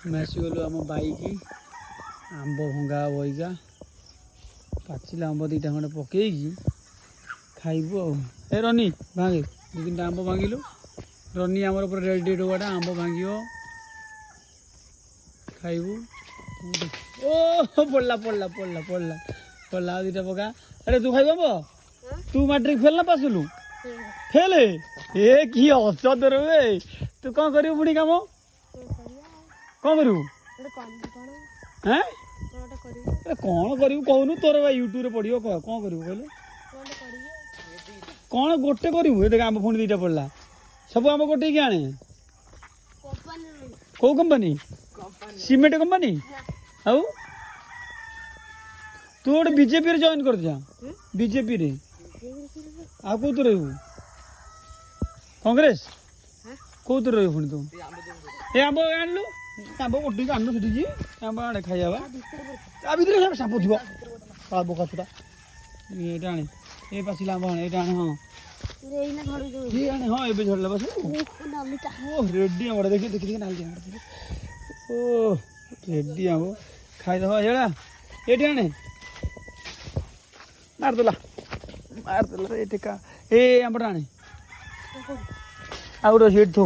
ଆସିଗଲୁ ଆମ ବାଇକି ଆମ୍ବ ଭଙ୍ଗା ବଇକା ପାଚିଲା ଆମ୍ବ ଦୁଇଟା ଖଣ୍ଡେ ପକେଇକି ଖାଇବୁ ଆଉ। ଏ ରନି ଭାଙ୍ଗେ ଦୁଇ ତିନିଟା ଆମ୍ବ ଭାଙ୍ଗିଲୁ। ରନି ଆମର ପୁରା ରେଡ଼ି ଟୋକାଟା ଆମ୍ବ ଭାଙ୍ଗିବ ଖାଇବୁ। ଓ ପଡ଼ିଲା ପଡ଼ିଲା ପଡ଼ିଲା ପଡ଼ିଲା ପଡ଼ିଲା ଆଉ ଦୁଇଟା ପକା। ଆରେ ତୁ ଖାଇବୁ ଆମ୍ବ? ତୁ ମାଟ୍ରିକ ଫେଲ୍ ନା ପାସ୍ ହେଲୁ? ଫେଲ୍? ଏ କି ଅସଦର ବେ। ତୁ କ'ଣ କରିବୁ ପୁଣି କାମ? କ'ଣ କରିବୁ? ହେଁ କ'ଣ କରିବୁ କହୁନୁ? ତୋର ବା ୟୁଟ୍ୟୁବରେ ପଡ଼ିବ। କହ କ'ଣ କରିବୁ କହିଲେ? କ'ଣ ଗୋଟେ କରିବୁ? ଏ ଦେଖ ଆମ୍ବ ପୁଣି ଦୁଇଟା ପଡ଼ିଲା। ସବୁ ଆମ୍ବ ଗୋଟେଇକି ଆଣେ। କେଉଁ କମ୍ପାନୀ? Cement company? ଆଉ ତୁ ଗୋଟେ ବିଜେପିରେ ଜଏନ୍ କରିଯା। ବିଜେପିରେ ଆଉ କେଉଁଥିରେ ରହିବୁ? କଂଗ୍ରେସ? କେଉଁଥିରେ ରହିବୁ ପୁଣି ତୁ? ଏ ଆମ୍ବ ଆଣିଲୁ। ଆମ୍ବ ଗୋଟିକି ଆଣିଲୁ ସେଠିକି। ଆମ୍ବ ଆଣେ ଖାଇବା ବା। ତା ଭିତରେ ସାପ ଥିବ। ବୋକା ଛୁଟା। ଏଇଟା ଆଣେ। ଏ ପାଚିଲା ଆମ୍ବ ଆଣେ। ଏଇଟା ଆଣେ। ହଁ କିଏ ଆଣେ? ହଁ ଏବେ ଝଡ଼ିଲା ବସ। ଓ ରେଡ଼ି ଆମ୍ବ ଦେଖି ଦେଖି ଦେଖି ନାଲି ଆମ୍ବ। ଓ ରେଡ଼ି ଆମ୍ବ ଖାଇଦେବା। ଏଇଟା ଏଇଠି ଆଣେ। ମାରିଦେଲା ମାରିଦେଲା। ଏଇଠି ଏ ଆମ୍ବଟା ଆଣେ। ଆଉ ଗୋଟେ ଅଛି ଏଠି ଥୋ।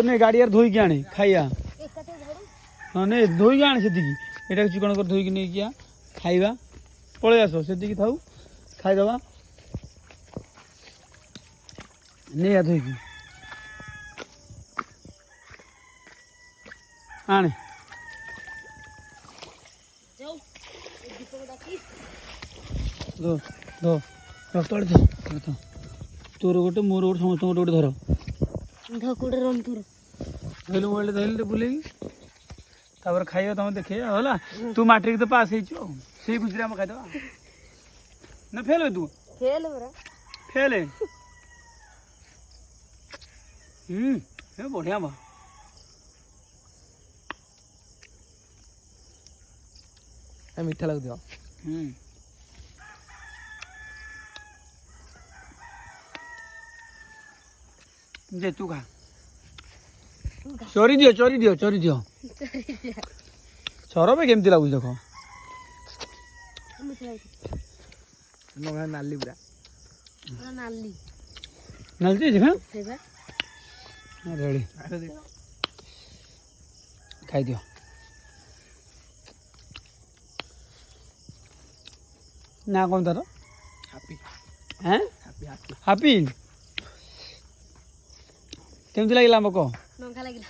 ନେ ଗାଡ଼ିଆରେ ଧୋଇକି ଆଣେ ଖାଇବା। ହଁ ନେ ଧୋଇକି ଆଣେ ସେତିକି। ଏଇଟା ଚିକଣ କରି ଧୋଇକି ନେଇକି ଆ ଖାଇବା। ପଳେଇ ଆସ ସେତିକି ଥାଉ ଖାଇଦେବା। ନେଇ ଆ ଧୋଇକି ଆଣେ। ତଳେ ତୋର ଗୋଟେ ମୋର ଗୋଟେ ସମସ୍ତଙ୍କ ଗୋଟେ ଧର। ଧରିଲୁ ମୋବାଇଲ ଧରିଲେ ବୁଲେଇକି ତାପରେ ଖାଇବା ତମେ ଦେଖେଇବା ହେଲା। ତୁ ମାଟ୍ରିକ ତ ପାସ୍ ହେଇଛୁ ଆଉ ସେଇ ଖୁସିରେ ଆମେ ଖାଇଦେବା। ନା ଫେଲ୍ ତୁ? ଫେଲ୍? ବଢ଼ିଆ ବା। ମିଠା ଲାଗୁଥିବ। ଦେ ତୁ ଖା। ଚରି ଦିଅ ଚରି ଦିଅ ଚରି ଦିଅ। ଚର ବେ କେମିତି ଲାଗୁଛି ଦେଖ। ନାଲି ପୁରା ନାଲି ରେଡ଼ି ଖାଇଦିଅ। ନା କ'ଣ ତାର? ହାପି। କେମିତି ଲାଗିଲା ଆମ୍ବ କହ? ନଙ୍ଗା ଲାଗିଲା।